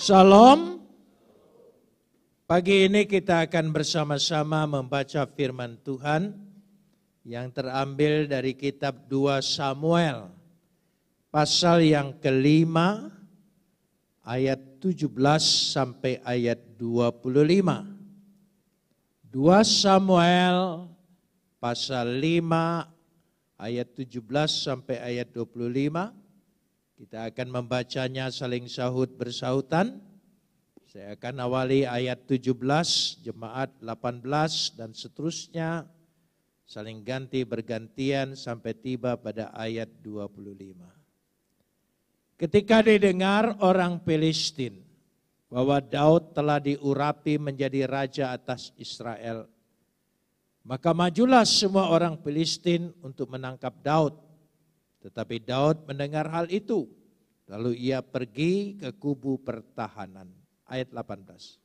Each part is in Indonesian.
Shalom. Pagi ini kita akan bersama-sama membaca firman Tuhan yang terambil dari kitab 2 Samuel. Pasal yang kelima ayat 17 sampai ayat 25. 2 Samuel pasal 5 ayat 17 sampai ayat 25. Kita akan membacanya saling sahut bersahutan. Saya akan awali ayat 17, jemaat 18 dan seterusnya. Saling ganti bergantian sampai tiba pada ayat 25. Ketika didengar orang Filistin bahwa Daud telah diurapi menjadi raja atas Israel, maka majulah semua orang Filistin untuk menangkap Daud. Tetapi Daud mendengar hal itu, lalu ia pergi ke kubu pertahanan. Ayat 18.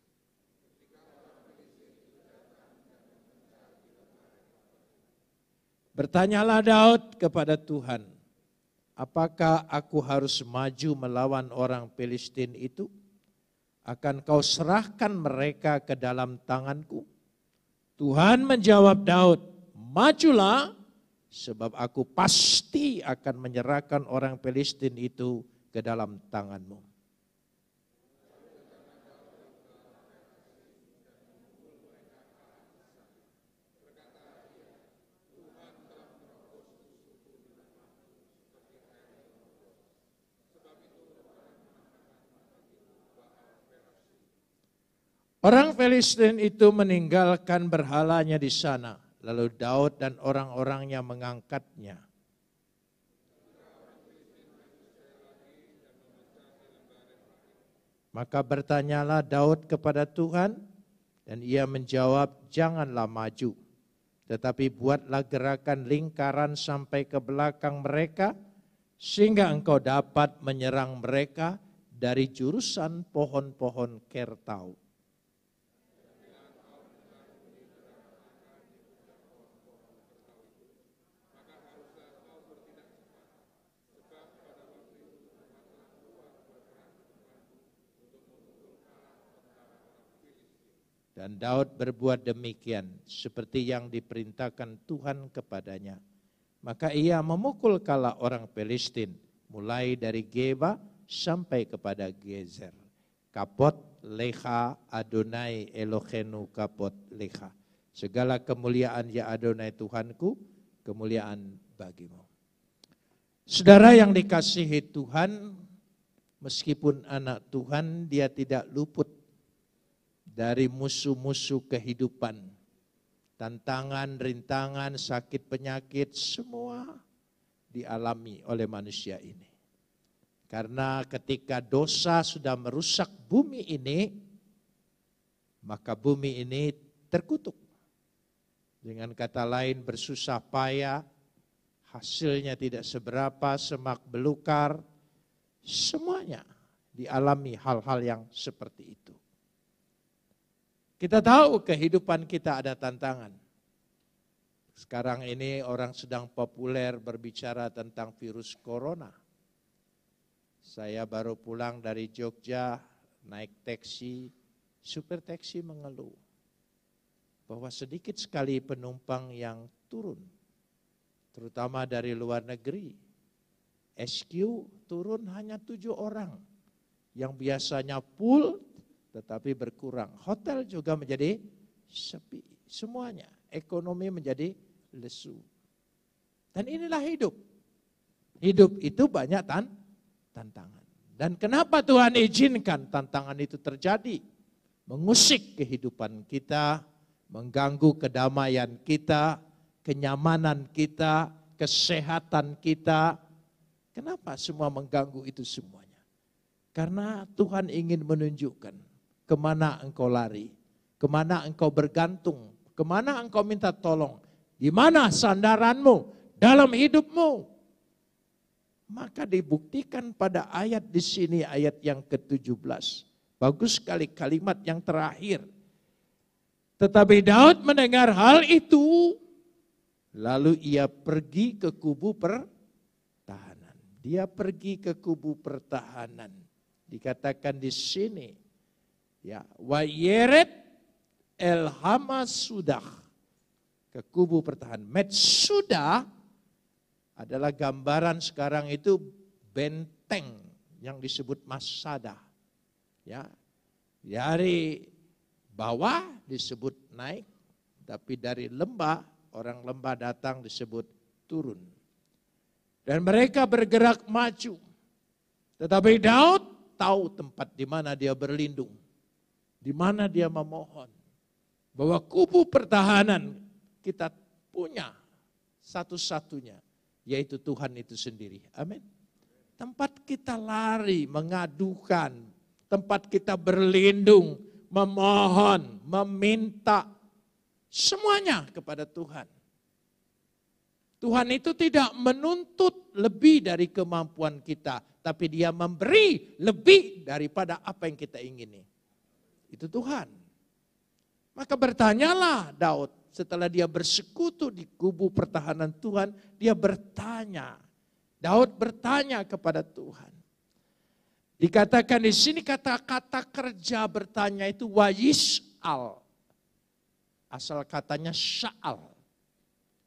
Bertanyalah Daud kepada Tuhan, apakah aku harus maju melawan orang Filistin itu? Akan kau serahkan mereka ke dalam tanganku? Tuhan menjawab Daud, majulah, sebab aku pasti akan menyerahkan orang Filistin itu ke dalam tanganmu. Orang Filistin itu meninggalkan berhalanya di sana. Lalu Daud dan orang-orangnya mengangkatnya. Maka bertanyalah Daud kepada Tuhan, dan ia menjawab, janganlah maju. Tetapi buatlah gerakan lingkaran sampai ke belakang mereka, sehingga engkau dapat menyerang mereka dari jurusan pohon-pohon kertau. Dan Daud berbuat demikian seperti yang diperintahkan Tuhan kepadanya. Maka ia memukul kala orang Filistin mulai dari Geba sampai kepada Gezer. Kapot lecha Adonai Elohenu kapot lecha. Segala kemuliaan ya Adonai Tuhanku, kemuliaan bagimu. Saudara yang dikasihi Tuhan, meskipun anak Tuhan, dia tidak luput dari musuh-musuh kehidupan. Tantangan, rintangan, sakit, penyakit, semua dialami oleh manusia ini. Karena ketika dosa sudah merusak bumi ini, maka bumi ini terkutuk. Dengan kata lain bersusah payah, hasilnya tidak seberapa, semak belukar, semuanya dialami hal-hal yang seperti itu. Kita tahu kehidupan kita ada tantangan. Sekarang ini orang sedang populer berbicara tentang virus corona. Saya baru pulang dari Jogja, naik taksi, supir taksi mengeluh bahwa sedikit sekali penumpang yang turun, terutama dari luar negeri. SQ turun hanya 7 orang, yang biasanya full tetapi berkurang. Hotel juga menjadi sepi. Semuanya. Ekonomi menjadi lesu. Dan inilah hidup. Hidup itu banyak tantangan. Dan kenapa Tuhan izinkan tantangan itu terjadi? Mengusik kehidupan kita, mengganggu kedamaian kita, kenyamanan kita, kesehatan kita. Kenapa semua mengganggu itu semuanya? Karena Tuhan ingin menunjukkan kemana engkau lari, kemana engkau bergantung, kemana engkau minta tolong, di mana sandaranmu dalam hidupmu. Maka dibuktikan pada ayat di sini, ayat yang ke-17. Bagus sekali kalimat yang terakhir. Tetapi Daud mendengar hal itu, lalu ia pergi ke kubu pertahanan. Dia pergi ke kubu pertahanan. Dikatakan di sini, ya, wa yeret el hamasudah, ke kubu pertahanan. Metsudah adalah gambaran sekarang itu benteng yang disebut Masada. Ya, dari bawah disebut naik, tapi dari lembah, orang lembah datang disebut turun. Dan mereka bergerak maju. Tetapi Daud tahu tempat di mana dia berlindung, di mana dia memohon. Bahwa kubu pertahanan kita punya satu-satunya, yaitu Tuhan itu sendiri. Amin. Tempat kita lari, mengadukan, tempat kita berlindung, memohon, meminta, semuanya kepada Tuhan. Tuhan itu tidak menuntut lebih dari kemampuan kita, tapi Dia memberi lebih daripada apa yang kita ingini. Itu Tuhan. Maka bertanyalah Daud, setelah dia bersekutu di kubu pertahanan Tuhan, dia bertanya. Daud bertanya kepada Tuhan. Dikatakan di sini kata-kata kerja bertanya itu wayis'al. Asal katanya sya'al.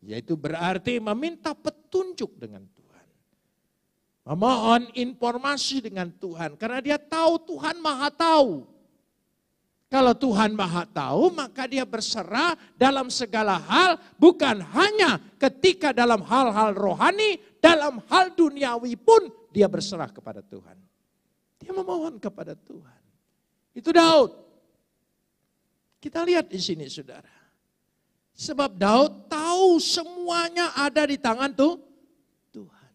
Yaitu berarti meminta petunjuk dengan Tuhan. Memohon informasi dengan Tuhan. Karena dia tahu Tuhan Maha Tahu. Kalau Tuhan Maha Tahu, maka dia berserah dalam segala hal, bukan hanya ketika dalam hal-hal rohani, dalam hal duniawi pun dia berserah kepada Tuhan. Dia memohon kepada Tuhan. Itu Daud. Kita lihat di sini saudara. Sebab Daud tahu semuanya ada di tangan Tuhan.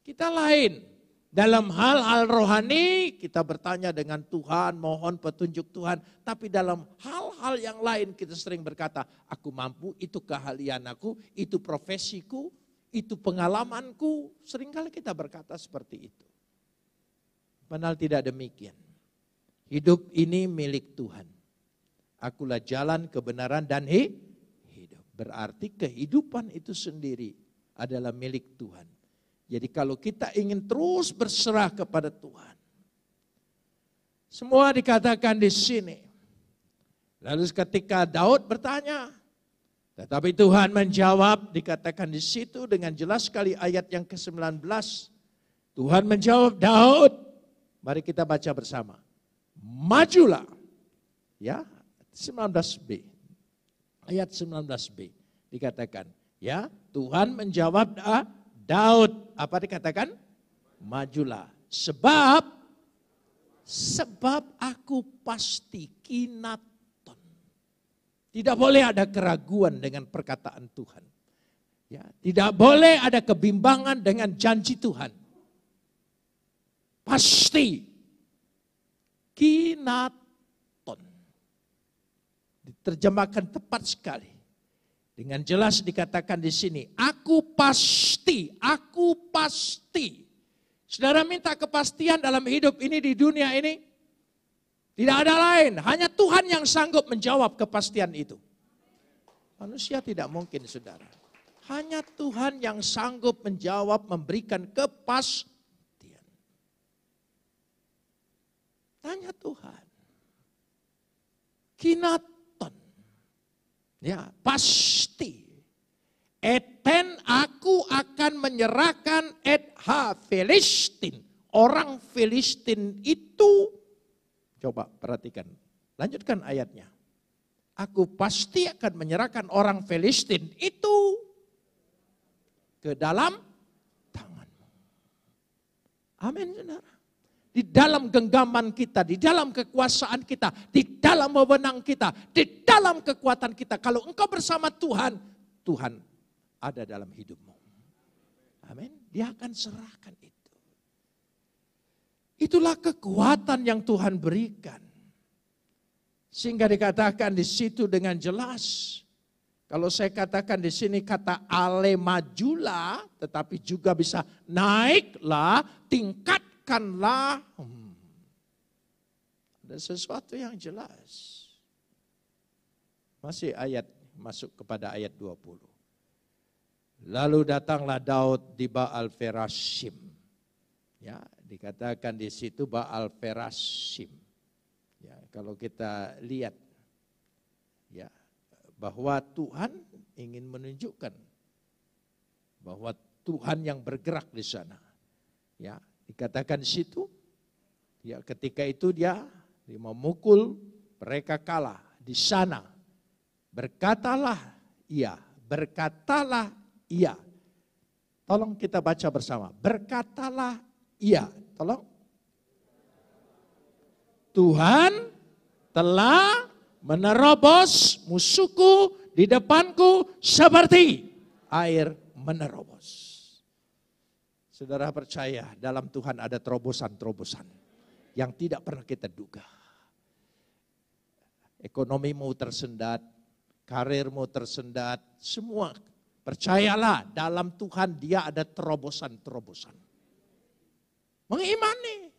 Kita lain. Dalam hal-hal rohani kita bertanya dengan Tuhan, mohon petunjuk Tuhan. Tapi dalam hal-hal yang lain kita sering berkata, aku mampu, itu keahlian aku, itu profesiku, itu pengalamanku. Seringkali kita berkata seperti itu. Padahal tidak demikian. Hidup ini milik Tuhan. Akulah jalan, kebenaran, dan hidup. Berarti kehidupan itu sendiri adalah milik Tuhan. Jadi kalau kita ingin terus berserah kepada Tuhan. Semua dikatakan di sini. Lalu ketika Daud bertanya, tetapi Tuhan menjawab, dikatakan di situ dengan jelas sekali ayat yang ke-19. Tuhan menjawab, Daud, mari kita baca bersama. Majulah. Ya, 19b. Ayat 19b dikatakan, ya, Tuhan menjawab Daud, apa dikatakan? Majulah. Sebab aku pasti kinaton. Tidak boleh ada keraguan dengan perkataan Tuhan. Ya, tidak boleh ada kebimbangan dengan janji Tuhan. Pasti kinaton. Diterjemahkan tepat sekali. Dengan jelas dikatakan di sini, aku pasti. Saudara minta kepastian dalam hidup ini, di dunia ini. Tidak ada lain, hanya Tuhan yang sanggup menjawab kepastian itu. Manusia tidak mungkin saudara. Hanya Tuhan yang sanggup menjawab, memberikan kepastian. Tanya Tuhan. Kinaton. Ya, pasti. Eten aku akan menyerahkan Filistin. Orang Filistin itu, coba perhatikan, lanjutkan ayatnya. Aku pasti akan menyerahkan orang Filistin itu ke dalam tanganmu. Amin saudara. Di dalam genggaman kita, di dalam kekuasaan kita, di dalam wewenang kita, di dalam kekuatan kita. Kalau engkau bersama Tuhan, Tuhan ada dalam hidupmu. Amin. Dia akan serahkan itu. Itulah kekuatan yang Tuhan berikan. Sehingga dikatakan di situ dengan jelas. Kalau saya katakan di sini kata ale majulah, tetapi juga bisa naiklah, tingkat kanlah, ada sesuatu yang jelas. Masih ayat, masuk kepada ayat 20. Lalu datanglah Daud di Baal Perashim. Ya, dikatakan di situ Baal Perasim. Ya, kalau kita lihat ya bahwa Tuhan ingin menunjukkan bahwa Tuhan yang bergerak di sana. Ya, dikatakan di situ ya ketika itu dia memukul, mereka kalah di sana. Berkatalah ia. Tolong kita baca bersama. Berkatalah ia. Tolong. Tuhan telah menerobos musuhku di depanku seperti air menerobos. Saudara percaya dalam Tuhan ada terobosan-terobosan yang tidak pernah kita duga. Ekonomimu tersendat, karirmu tersendat, semua. Percayalah dalam Tuhan dia ada terobosan-terobosan. Mengimani.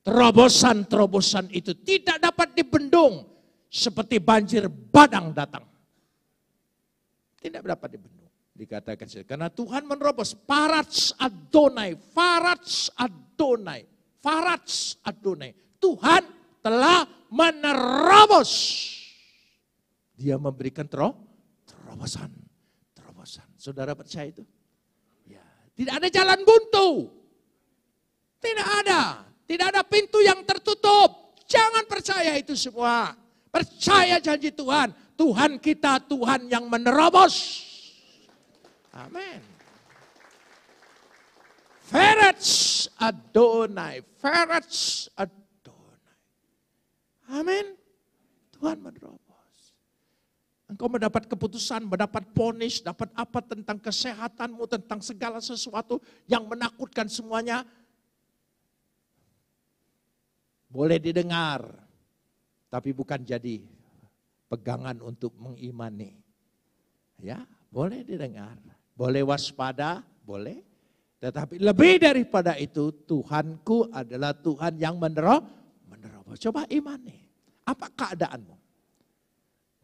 Terobosan-terobosan itu tidak dapat dibendung seperti banjir badang datang. Tidak dapat dibendung. Dikatakan karena Tuhan menerobos. Farats Adonai. Tuhan telah menerobos. Dia memberikan terobosan. Saudara percaya itu? Ya. Tidak ada jalan buntu. Tidak ada. Tidak ada pintu yang tertutup. Jangan percaya itu semua. Percaya janji Tuhan. Tuhan kita Tuhan yang menerobos. Amin. Farats Adonai. Amin. Tuhan menerobos. Engkau mendapat keputusan, mendapat vonis, dapat apa tentang kesehatanmu, tentang segala sesuatu yang menakutkan semuanya. Boleh didengar, tapi bukan jadi pegangan untuk mengimani. Ya, boleh didengar, boleh waspada, boleh. Tetapi lebih daripada itu, Tuhanku adalah Tuhan yang menerobos. Coba imani, apa keadaanmu?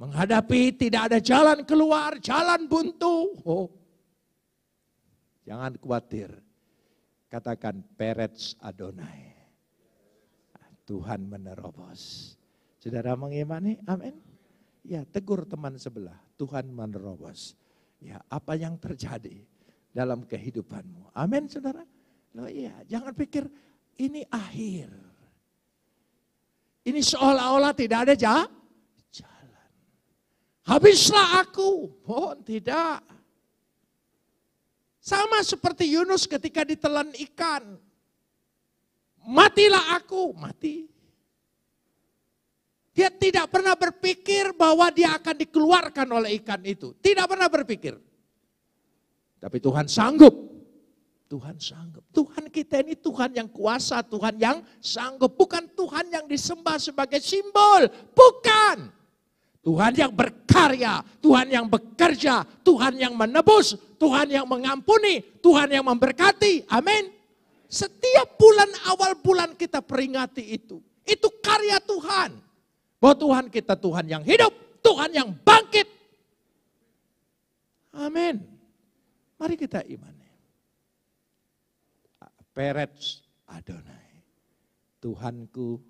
Menghadapi tidak ada jalan keluar, jalan buntu. Oh, jangan khawatir, katakan Perets Adonai. Tuhan menerobos. Saudara mengimani? Amin. Ya, tegur teman sebelah. Tuhan menerobos. Ya, apa yang terjadi dalam kehidupanmu? Amin, saudara. Loh iya, jangan pikir ini akhir. Ini seolah-olah tidak ada jalan. Habislah aku. Oh, tidak. Sama seperti Yunus ketika ditelan ikan. Matilah aku, mati. Dia tidak pernah berpikir bahwa dia akan dikeluarkan oleh ikan itu. Tidak pernah berpikir. Tapi Tuhan sanggup. Tuhan sanggup. Tuhan kita ini Tuhan yang kuasa, Tuhan yang sanggup. Bukan Tuhan yang disembah sebagai simbol. Bukan. Tuhan yang berkarya, Tuhan yang bekerja, Tuhan yang menebus, Tuhan yang mengampuni, Tuhan yang memberkati. Amin. Setiap bulan awal bulan kita peringati itu. Itu karya Tuhan. Bahwa Tuhan kita Tuhan yang hidup, Tuhan yang bangkit. Amin. Mari kita imani. Perets Adonai. Tuhanku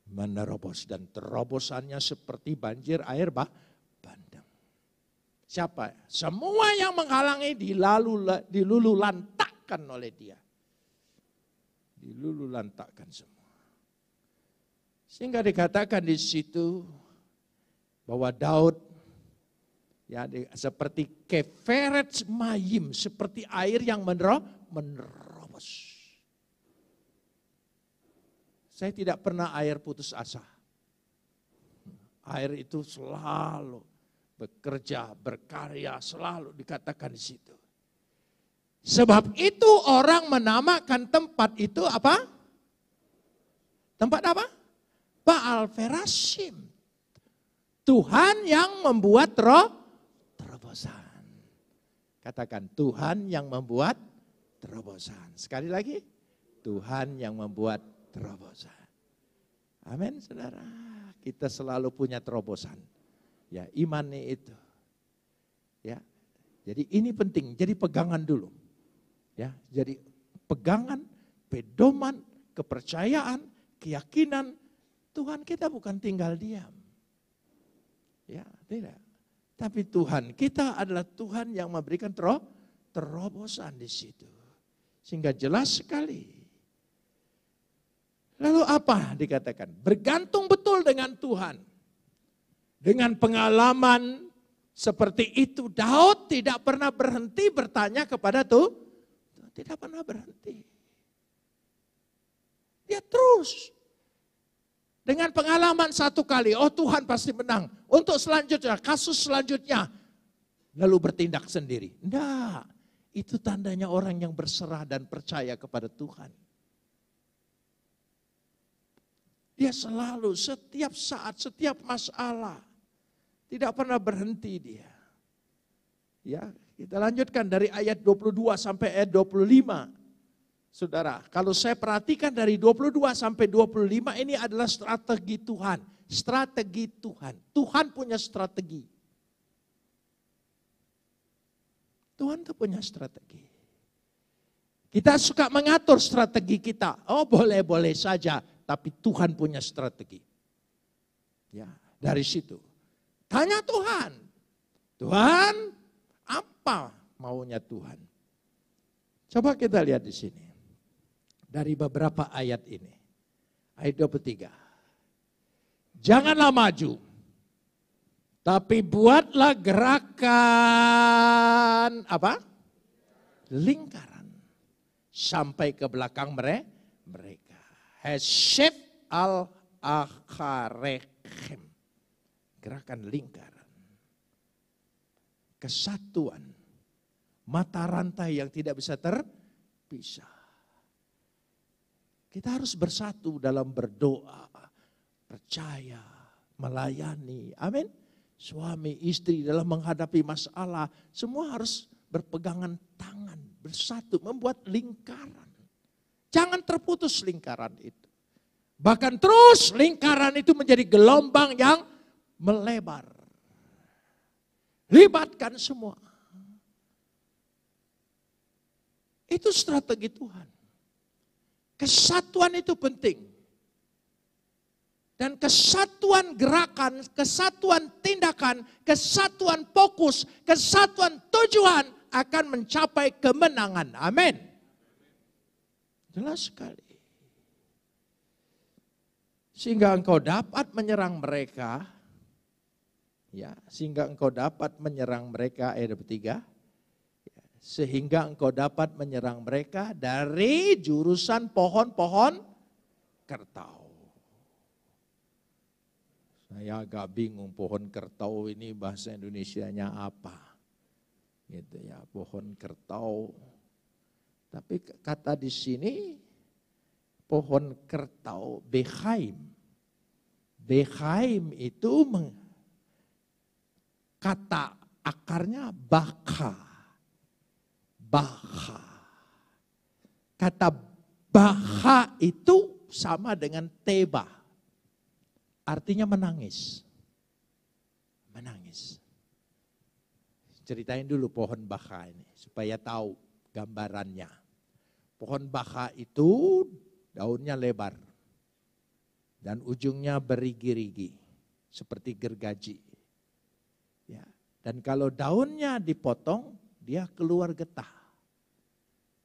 menerobos dan terobosannya seperti banjir air bandang. Siapa? Semua yang menghalangi dilululantakkan oleh dia. Dilululantakkan semua. Sehingga dikatakan di situ bahwa Daud ya seperti Keferet Mayim, seperti air yang menerobos. Saya tidak pernah air putus asa. Air itu selalu bekerja, berkarya, selalu dikatakan di situ. Sebab itu orang menamakan tempat itu apa? Tempat apa? Baal Perasim. Tuhan yang membuat terobosan. Katakan Tuhan yang membuat terobosan. Sekali lagi, Tuhan yang membuat terobosan. Amin, saudara. Kita selalu punya terobosan. Ya, imani itu. Ya. Jadi ini penting, jadi pegangan dulu. Ya, jadi pegangan pedoman, kepercayaan, keyakinan, Tuhan kita bukan tinggal diam. Ya, tidak. Tapi Tuhan kita adalah Tuhan yang memberikan terobosan di situ. Sehingga jelas sekali. Lalu apa dikatakan? Bergantung betul dengan Tuhan. Dengan pengalaman seperti itu, Daud tidak pernah berhenti bertanya kepada Tuhan. Tidak pernah berhenti. Dia terus. Dengan pengalaman satu kali, oh Tuhan pasti menang. Untuk selanjutnya, kasus selanjutnya. Lalu bertindak sendiri. Enggak, itu tandanya orang yang berserah dan percaya kepada Tuhan. Dia selalu, setiap saat, setiap masalah. Tidak pernah berhenti dia. Ya, kita lanjutkan dari ayat 22 sampai ayat 25. Saudara, kalau saya perhatikan dari 22 sampai 25 ini adalah strategi Tuhan. Strategi Tuhan. Tuhan punya strategi. Tuhan tuh punya strategi. Kita suka mengatur strategi kita. Oh boleh-boleh saja. Tapi Tuhan punya strategi. Ya, dari situ. Tanya Tuhan. Tuhan, apa maunya Tuhan? Coba kita lihat di sini. Dari beberapa ayat ini. Ayat 23. Janganlah maju. Tapi buatlah gerakan apa? Lingkaran. Sampai ke belakang mereka. Heshef al-akharechem. Gerakan lingkaran. Kesatuan. Mata rantai yang tidak bisa terpisah. Kita harus bersatu dalam berdoa. Percaya. Melayani. Amin. Suami, istri dalam menghadapi masalah. Semua harus berpegangan tangan. Bersatu. Membuat lingkaran. Jangan terputus lingkaran itu. Bahkan terus lingkaran itu menjadi gelombang yang melebar. Libatkan semua. Itu strategi Tuhan. Kesatuan itu penting. Dan kesatuan gerakan, kesatuan tindakan, kesatuan fokus, kesatuan tujuan akan mencapai kemenangan. Amin. Jelas sekali. Sehingga engkau dapat menyerang mereka. Ya, sehingga engkau dapat menyerang mereka, ayat 3. Sehingga engkau dapat menyerang mereka dari jurusan pohon-pohon kertau. Saya agak bingung pohon kertau ini bahasa Indonesianya apa. Gitu ya, pohon kertau. Tapi kata di sini pohon kertau, bechaim. Bechaim itu kata akarnya baka. Baha. Kata baha itu sama dengan teba. Artinya menangis. Menangis. Ceritain dulu pohon baha ini supaya tahu gambarannya. Pohon baha itu daunnya lebar. Dan ujungnya berigi-rigi. Seperti gergaji. Ya. Dan kalau daunnya dipotong, dia keluar getah.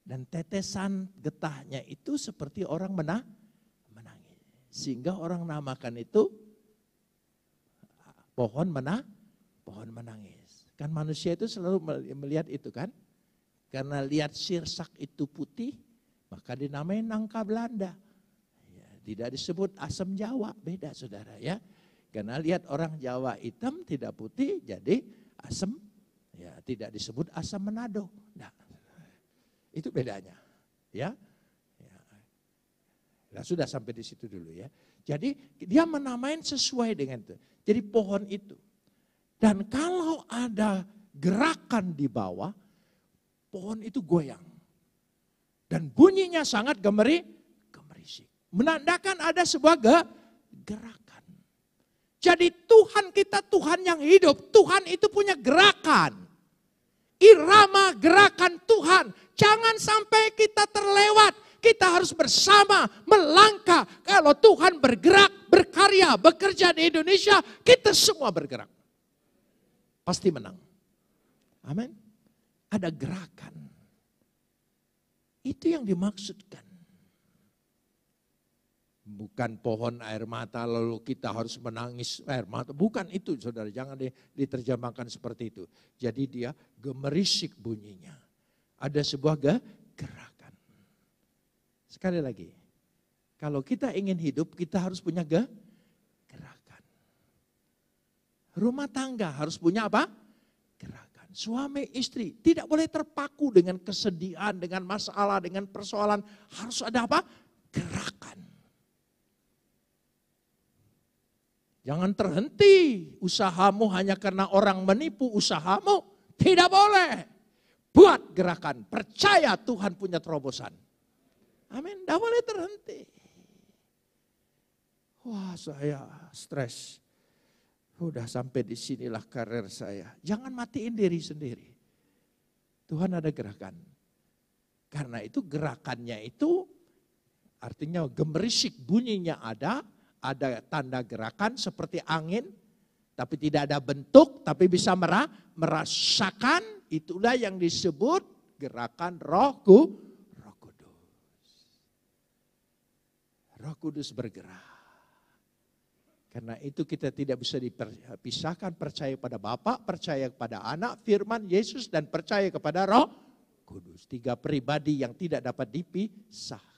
Dan tetesan getahnya itu seperti orang menangis. Sehingga orang namakan itu pohon menangis. Kan manusia itu selalu melihat itu kan. Karena lihat sirsak itu putih, maka dinamai nangka Belanda. Ya, tidak disebut asam Jawa, beda saudara ya. Karena lihat orang Jawa hitam tidak putih, jadi asam. Ya, tidak disebut asam Manado. Nah, itu bedanya. Ya. Nah, sudah sampai di situ dulu ya. Jadi dia menamain sesuai dengan itu. Jadi pohon itu. Dan kalau ada gerakan di bawah, pohon itu goyang. Dan bunyinya sangat gemerisik. Menandakan ada sebuah gerakan. Jadi Tuhan kita Tuhan yang hidup. Tuhan itu punya gerakan. Irama gerakan Tuhan. Jangan sampai kita terlewat. kita harus bersama melangkah. Kalau Tuhan bergerak, berkarya, bekerja di Indonesia, kita semua bergerak. Pasti menang. Amin. Ada gerakan. Itu yang dimaksudkan. Bukan pohon air mata lalu kita harus menangis air mata. Bukan itu saudara, jangan diterjemahkan seperti itu. Jadi dia gemerisik bunyinya. Ada sebuah gerakan. Sekali lagi, kalau kita ingin hidup kita harus punya gerakan. Rumah tangga harus punya apa? Gerakan. Suami istri tidak boleh terpaku dengan kesedihan, dengan masalah, dengan persoalan. Harus ada apa? Gerakan. Jangan terhenti usahamu hanya karena orang menipu usahamu. Tidak boleh. Buat gerakan. Percaya Tuhan punya terobosan. Amin. Tidak boleh terhenti. Wah, saya stres. Udah sampai di sinilah karir saya. Jangan matiin diri sendiri. Tuhan ada gerakan. Karena itu gerakannya itu artinya gemerisik bunyinya ada tanda gerakan seperti angin, tapi tidak ada bentuk, tapi bisa merasakan, itulah yang disebut gerakan Roh Kudus. Roh Kudus bergerak. Karena itu kita tidak bisa dipisahkan, percaya pada Bapa, percaya kepada Anak, Firman, Yesus, dan percaya kepada Roh Kudus. 3 pribadi yang tidak dapat dipisah.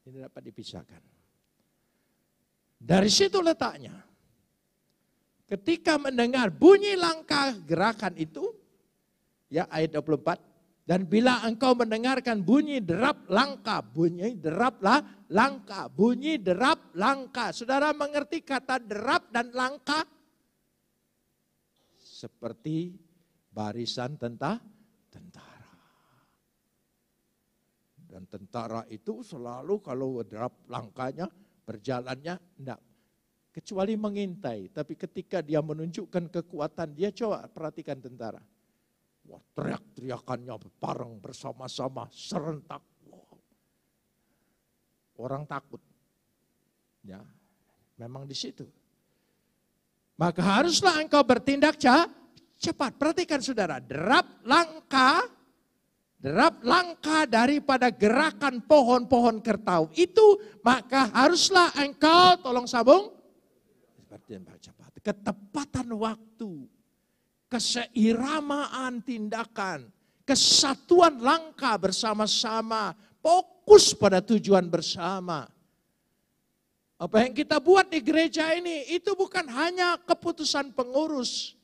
Tidak dapat dipisahkan. Dari situ letaknya. Ketika mendengar bunyi langkah gerakan itu, ya ayat 24, dan bila engkau mendengarkan bunyi derap langkah, bunyi derap langkah, bunyi derap langkah. Saudara mengerti kata derap dan langkah? Seperti barisan tentara. Dan tentara itu selalu kalau derap langkahnya, berjalannya, enggak. Kecuali mengintai. Tapi ketika dia menunjukkan kekuatan, dia coba perhatikan tentara. Wah, teriak-teriakannya bareng bersama-sama, serentak. Wow. Orang takut. Ya, memang di situ. Maka haruslah engkau bertindak cepat. Perhatikan saudara, derap langkah daripada gerakan pohon-pohon kertau itu, maka haruslah engkau, tolong sambung, ketepatan waktu, keseiramaan tindakan, kesatuan langkah bersama-sama, fokus pada tujuan bersama. Apa yang kita buat di gereja ini, itu bukan hanya keputusan pengurus,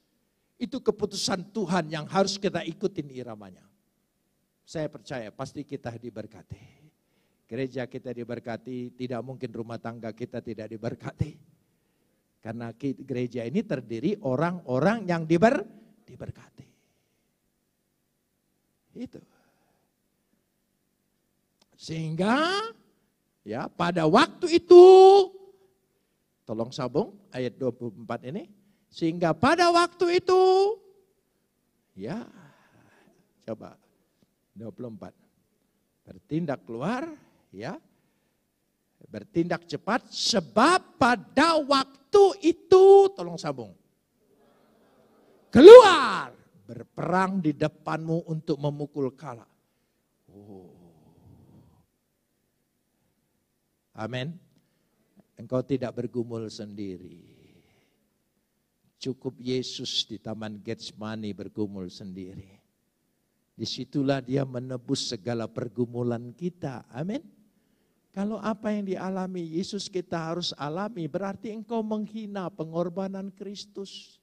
itu keputusan Tuhan yang harus kita ikutin iramanya. Saya percaya pasti kita diberkati. Gereja kita diberkati, tidak mungkin rumah tangga kita tidak diberkati. Karena gereja ini terdiri orang-orang yang diberkati. Itu. Sehingga ya pada waktu itu, tolong sambung ayat 24 ini. Sehingga pada waktu itu, ya coba. 24. Bertindak keluar, ya. Bertindak cepat sebab pada waktu itu, tolong sambung. Keluar, berperang di depanmu untuk memukul kala. Oh. Amin. Engkau tidak bergumul sendiri. Cukup Yesus di Taman Getsemani bergumul sendiri. Disitulah dia menebus segala pergumulan kita. Amin. Kalau apa yang dialami Yesus kita harus alami, berarti engkau menghina pengorbanan Kristus.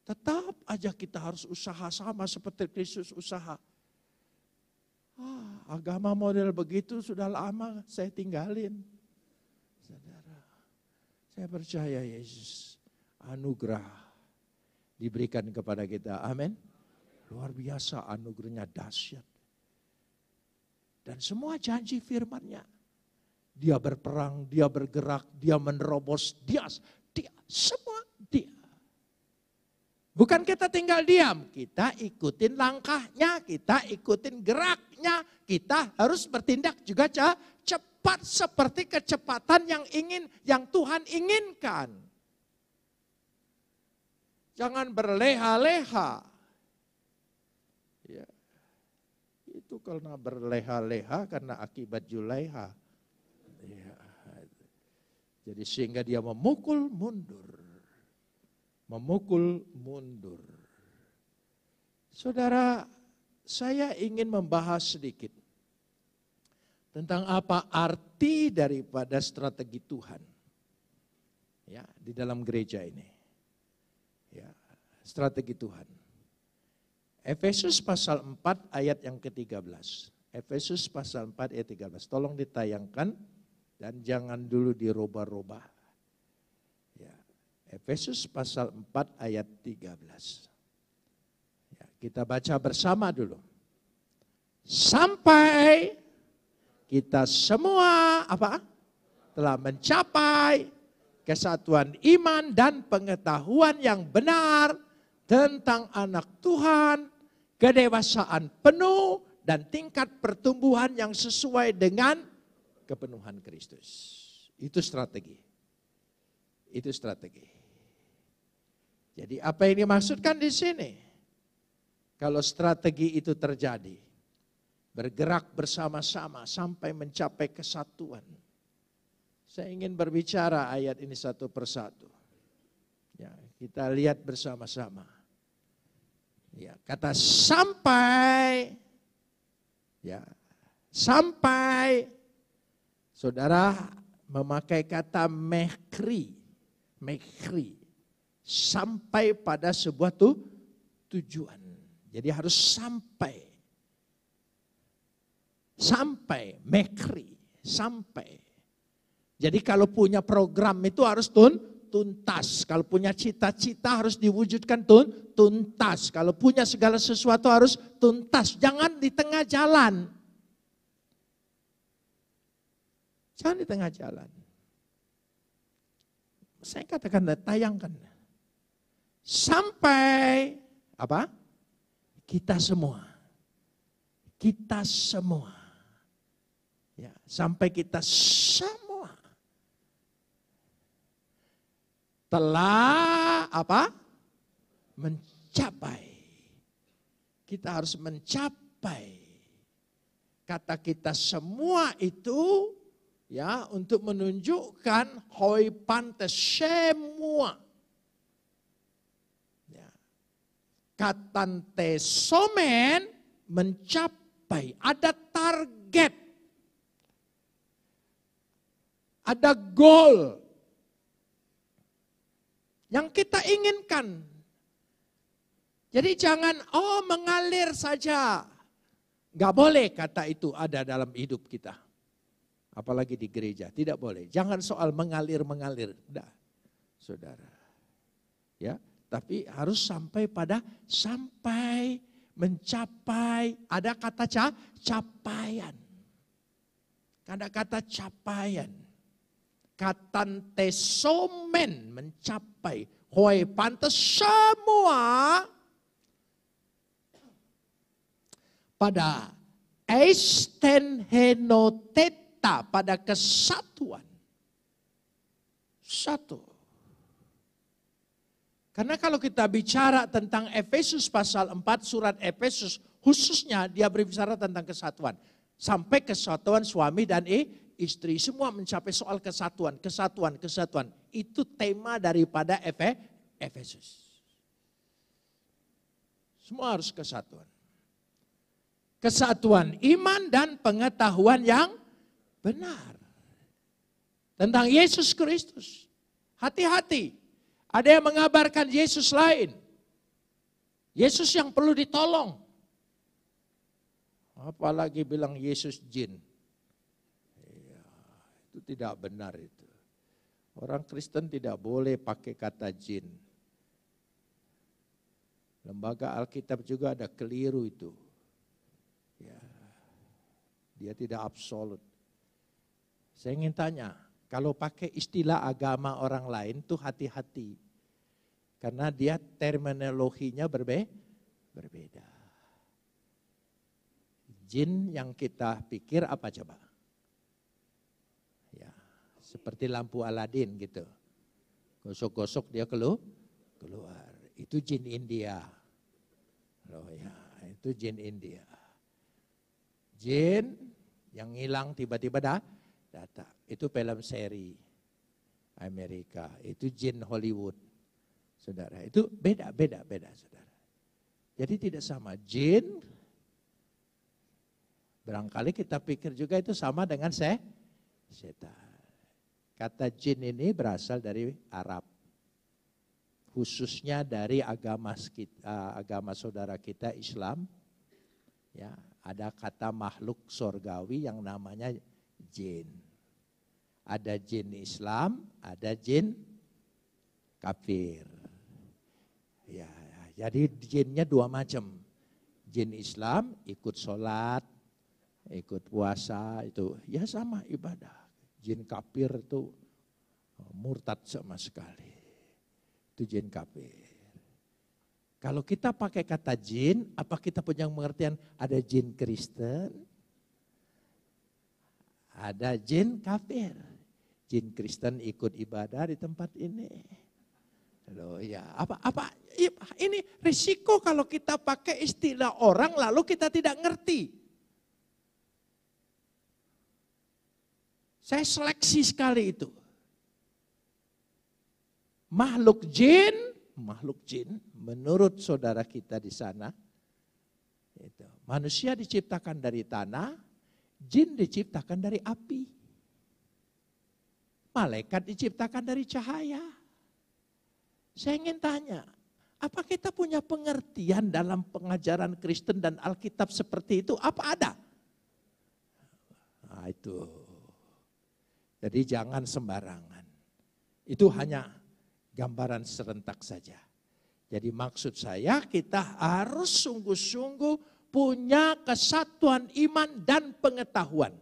Tetap aja kita harus usaha sama seperti Kristus usaha. Agama model begitu sudah lama saya tinggalin. Saudara, saya percaya Yesus anugerah diberikan kepada kita. Amin. Luar biasa anugerahnya dahsyat. Dan semua janji firman-Nya. Dia berperang, dia bergerak, dia menerobos, dia semua dia. Bukan kita tinggal diam, kita ikutin langkahnya, kita ikutin geraknya, kita harus bertindak juga cepat seperti kecepatan yang Tuhan inginkan. Jangan berleha-leha. Ya. Itu karena berleha-leha karena akibat Julaiha. Ya. Jadi sehingga dia memukul mundur. Memukul mundur. Saudara, saya ingin membahas sedikit tentang apa arti daripada strategi Tuhan. Ya, di dalam gereja ini. Ya, strategi Tuhan. Efesus pasal 4 ayat yang ke-13. Efesus pasal 4 ayat 13. Tolong ditayangkan dan jangan dulu dirubah-rubah. Efesus pasal 4 ayat 13. Ya, kita baca bersama dulu. Sampai kita semua telah mencapai kesatuan iman dan pengetahuan yang benar tentang anak Tuhan, kedewasaan penuh dan tingkat pertumbuhan yang sesuai dengan kepenuhan Kristus. Itu strategi. Itu strategi. Jadi apa yang dimaksudkan di sini? Kalau strategi itu terjadi, bergerak bersama-sama sampai mencapai kesatuan. Saya ingin berbicara ayat ini satu persatu. Ya, kita lihat bersama-sama. Ya, kata sampai, ya, sampai, saudara memakai kata mekri, sampai pada sebuah tujuan. Jadi harus sampai, mekri, sampai. Jadi kalau punya program itu harus tuntas. Kalau punya cita-cita harus diwujudkan tuntas. Kalau punya segala sesuatu harus tuntas. Jangan di tengah jalan. Jangan di tengah jalan. Saya katakan, tayangkan. Sampai kita semua. Kita semua. Ya, sampai kita semua telah mencapai. Kita harus mencapai. Kata kita semua itu ya untuk menunjukkan hoi pantes semua. Katante somen mencapai, ada target, ada goal yang kita inginkan. Jadi jangan mengalir saja. Gak boleh kata itu ada dalam hidup kita. Apalagi di gereja, tidak boleh. Jangan soal mengalir-mengalir. Udah, saudara. Ya. Tapi harus sampai mencapai, ada kata capaian. Ada kata capaian. Katante somen mencapai. Hoi pantes semua pada eistenhenoteta, pada kesatuan. Satu. Karena kalau kita bicara tentang Efesus pasal 4, surat Efesus khususnya dia berbicara tentang kesatuan. Sampai kesatuan suami dan istri, semua mencapai soal kesatuan. Itu tema daripada Efesus. Semua harus kesatuan. Kesatuan iman dan pengetahuan yang benar. Tentang Yesus Kristus. Hati-hati. Ada yang mengabarkan Yesus lain. Yesus yang perlu ditolong. Apalagi bilang Yesus jin. Ya, itu tidak benar itu. Orang Kristen tidak boleh pakai kata jin. Lembaga Alkitab juga ada keliru itu. Ya, dia tidak absolut. Saya ingin tanya, kalau pakai istilah agama orang lain tuh hati-hati. Karena dia terminologinya berbeda. Jin yang kita pikir apa coba? Ya, seperti lampu Aladin gitu. Gosok-gosok dia keluar. Itu jin India. Oh ya, itu jin India. Jin yang hilang tiba-tiba datang. Itu film seri Amerika. Itu jin Hollywood. Saudara, itu beda saudara. Jadi tidak sama. Jin, barangkali kita pikir juga itu sama dengan setan. Kata jin ini berasal dari Arab. Khususnya dari agama saudara kita Islam. Ya, ada kata makhluk surgawi yang namanya jin. Ada jin Islam, ada jin kafir. Ya, jadi jinnya dua macam. Jin Islam ikut sholat, ikut puasa, itu ya sama ibadah. Jin kafir itu murtad sama sekali. Itu jin kafir. Kalau kita pakai kata jin, apa kita punya pengertian ada jin Kristen? Ada jin kafir. Jin Kristen ikut ibadah di tempat ini. Loh ya, ini risiko kalau kita pakai istilah orang lalu kita tidak ngerti. Saya seleksi sekali itu. Makhluk jin menurut saudara kita di sana, itu, manusia diciptakan dari tanah, jin diciptakan dari api. Malaikat diciptakan dari cahaya. Saya ingin tanya, apa kita punya pengertian dalam pengajaran Kristen dan Alkitab seperti itu? Apa ada? Nah itu. Jadi jangan sembarangan. Itu hanya gambaran serentak saja. Jadi maksud saya kita harus sungguh-sungguh punya kesatuan iman dan pengetahuan.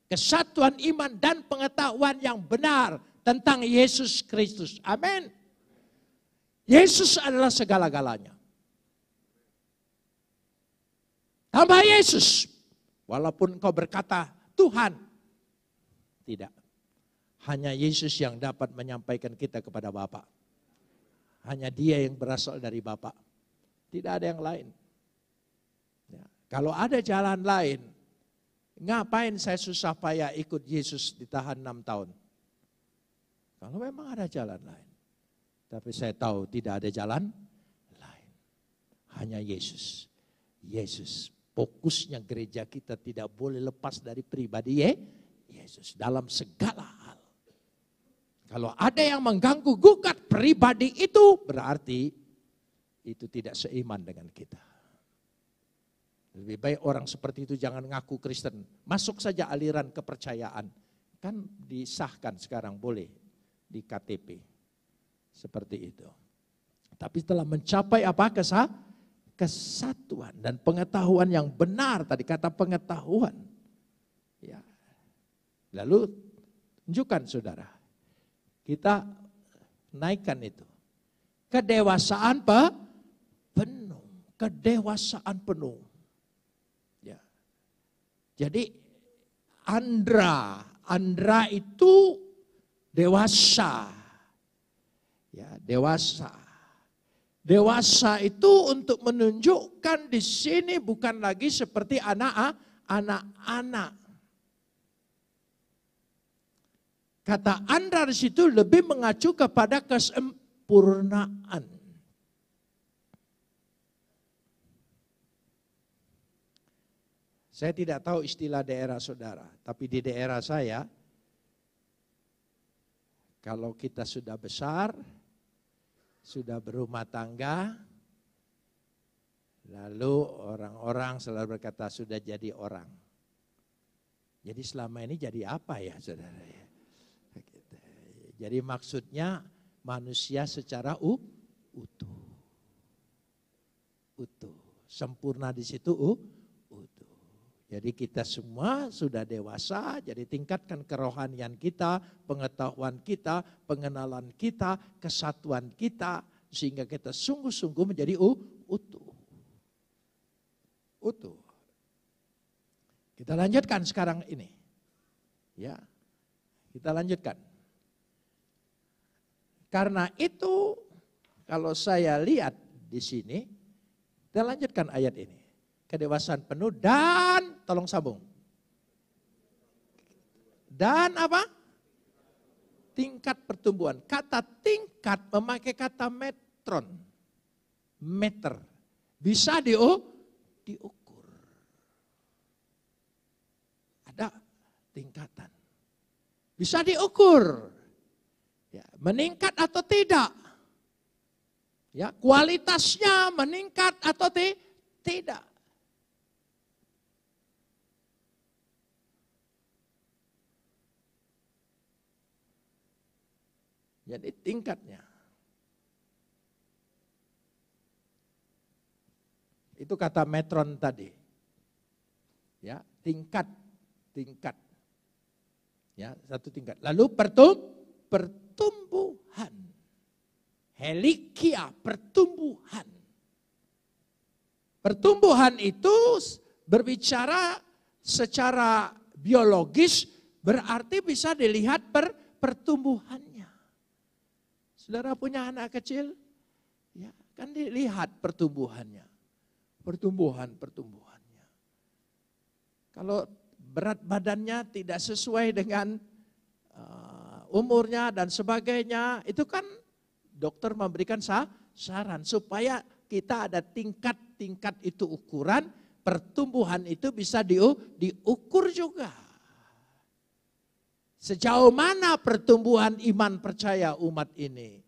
Kesatuan iman dan pengetahuan yang benar tentang Yesus Kristus. Amin. Yesus adalah segala-galanya. Tambah Yesus. Walaupun engkau berkata Tuhan. Tidak. Hanya Yesus yang dapat menyampaikan kita kepada Bapa. Hanya Dia yang berasal dari Bapa. Tidak ada yang lain. Ya. Kalau ada jalan lain, ngapain saya susah payah ikut Yesus ditahan 6 tahun? Kalau memang ada jalan lain. Tapi saya tahu tidak ada jalan lain. Hanya Yesus. Yesus. Fokusnya gereja kita tidak boleh lepas dari pribadi Yesus. Dalam segala hal. Kalau ada yang mengganggu gugat pribadi itu, berarti itu tidak seiman dengan kita. Lebih baik orang seperti itu jangan ngaku Kristen. Masuk saja aliran kepercayaan. Kan disahkan sekarang boleh di KTP. Seperti itu. Tapi telah mencapai apa? Kesatuan dan pengetahuan yang benar. Tadi kata pengetahuan. Ya. Lalu tunjukkan saudara. Kita naikkan itu. Kedewasaan penuh. Kedewasaan penuh. Ya. Jadi Andra itu dewasa. Ya, dewasa. Dewasa itu untuk menunjukkan di sini bukan lagi seperti anak-anak. Kata Andra di situ lebih mengacu kepada kesempurnaan. Saya tidak tahu istilah daerah saudara, tapi di daerah saya, kalau kita sudah besar, sudah berumah tangga, lalu orang-orang selalu berkata sudah jadi orang. Jadi selama ini jadi apa ya saudara? Jadi maksudnya manusia secara utuh. Sempurna di situ utuh. Jadi kita semua sudah dewasa, jadi tingkatkan kerohanian kita, pengetahuan kita, pengenalan kita, kesatuan kita, sehingga kita sungguh-sungguh menjadi utuh. Utuh. Kita lanjutkan sekarang ini. Ya. Kita lanjutkan. Karena itu kalau saya lihat di sini, kita lanjutkan ayat ini. Kedewasaan penuh dan tolong sambung. Dan apa? Tingkat pertumbuhan. Kata tingkat memakai kata metron. Meter. Bisa diukur. Ada tingkatan. Bisa diukur. Ya, meningkat atau tidak. Ya, kualitasnya meningkat atau tidak. Jadi tingkatnya. Itu kata metron tadi. Ya, tingkat. Ya, satu tingkat. Lalu pertumbuhan. Helikia, pertumbuhan. Pertumbuhan itu berbicara secara biologis, berarti bisa dilihat pertumbuhannya. Saudara punya anak kecil, ya kan dilihat pertumbuhannya. Pertumbuhannya. Kalau berat badannya tidak sesuai dengan umurnya dan sebagainya, itu kan dokter memberikan saran supaya kita ada tingkat itu ukuran, pertumbuhan itu bisa diukur juga. Sejauh mana pertumbuhan iman percaya umat ini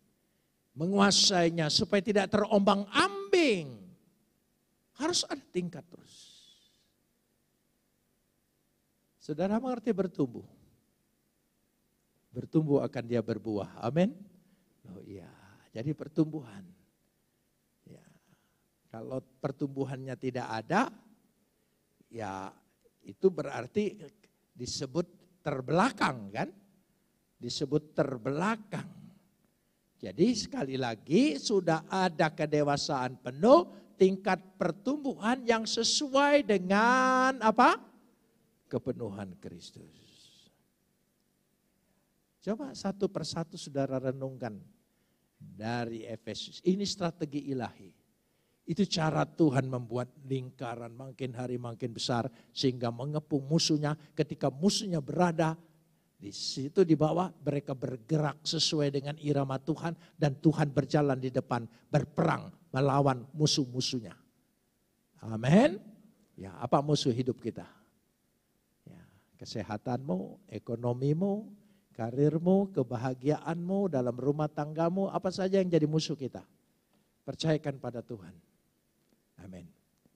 menguasainya supaya tidak terombang-ambing. Harus ada tingkat terus. Saudara mengerti bertumbuh. Bertumbuh akan dia berbuah. Amin. Oh iya, jadi pertumbuhan. Ya. Kalau pertumbuhannya tidak ada, ya itu berarti disebut terbelakang kan? Disebut terbelakang. Jadi sekali lagi sudah ada kedewasaan penuh, tingkat pertumbuhan yang sesuai dengan apa? Kepenuhan Kristus. Coba satu persatu saudara renungkan dari Efesus. Ini strategi ilahi. Itu cara Tuhan membuat lingkaran makin hari makin besar sehingga mengepung musuhnya. Ketika musuhnya berada di situ di bawah, mereka bergerak sesuai dengan irama Tuhan dan Tuhan berjalan di depan berperang melawan musuh-musuhnya. Amin. Ya, apa musuh hidup kita? Ya, kesehatanmu, ekonomimu, karirmu, kebahagiaanmu, dalam rumah tanggamu, apa saja yang jadi musuh kita. Percayakan pada Tuhan. Amin.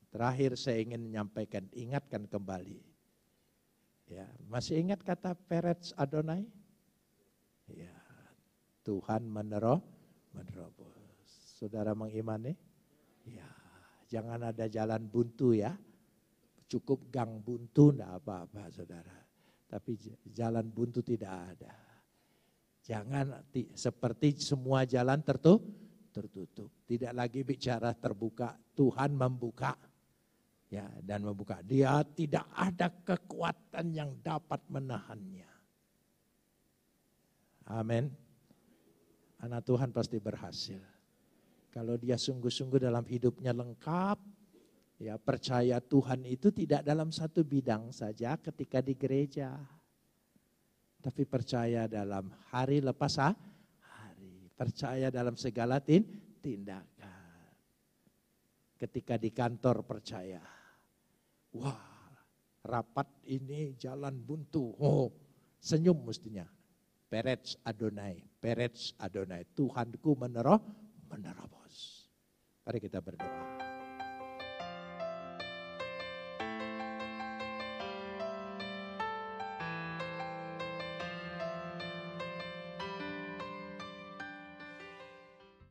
Terakhir saya ingin menyampaikan, ingatkan kembali. Ya, masih ingat kata Peretz Adonai? Ya, Tuhan menerobos. Saudara mengimani? Ya, jangan ada jalan buntu ya. Cukup gang buntu, enggak apa-apa saudara. Tapi jalan buntu tidak ada. Jangan seperti semua jalan tertutup. Tidak lagi bicara terbuka, Tuhan membuka. Ya, dan membuka. Dia tidak ada kekuatan yang dapat menahannya. Amin. Anak Tuhan pasti berhasil. Kalau dia sungguh-sungguh dalam hidupnya lengkap, ya percaya Tuhan itu tidak dalam satu bidang saja ketika di gereja. Tapi percaya dalam hari lepas hari. Percaya dalam segala tindakan. Ketika di kantor percaya. Wah, rapat ini jalan buntu. Oh, senyum mestinya. Peretz Adonai. Tuhanku menerobos. Mari kita berdoa.